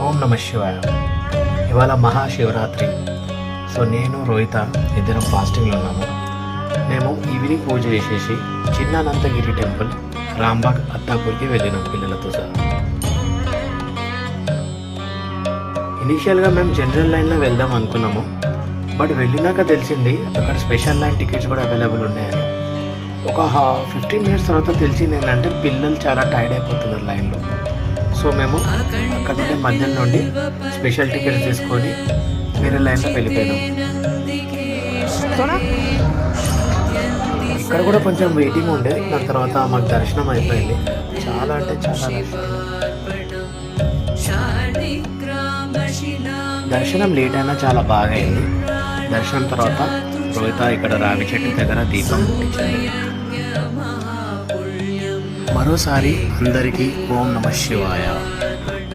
ఓం నమ శివాయ. ఇవాళ మహాశివరాత్రి. సో నేను రోహిత ఇద్దరం ఫాస్టింగ్లో ఉన్నాము. మేము ఈవినింగ్ పూజ చేసేసి చిన్న అనంతగిరి టెంపుల్ రాంబాగ్ అత్తాపూర్కి వెళ్ళినాం పిల్లలతో సహా. ఇనీషియల్గా మేము జనరల్ లైన్లో వెళ్దాం అనుకున్నాము. బట్ వెళ్ళినాక తెలిసింది అక్కడ స్పెషల్ లైన్ టికెట్స్ కూడా అవైలబుల్ ఉన్నాయని. ఒక 15 మినిట్స్ తర్వాత తెలిసింది ఏంటంటే పిల్లలు చాలా టైర్డ్ అయిపోతున్నారు లైన్లో. సో మేము అక్కడ నుండి మధ్యలో నుండి స్పెషల్ టికెట్స్ తీసుకొని వేరే లైన్లో వెళ్ళిపోయినాం. ఇక్కడ కూడా కొంచెం వెయిటింగ్ ఉండే. దాని తర్వాత మాకు దర్శనం అయిపోయింది. చాలా అంటే చాలా దర్శనం లేట్ అయినా చాలా బాగా అయింది. దర్శనం తర్వాత రోహిత ఇక్కడ రావి చెట్టు దగ్గర దీపం ముట్టించింది. మరోసారి అందరికీ ఓం నమ శివాయ.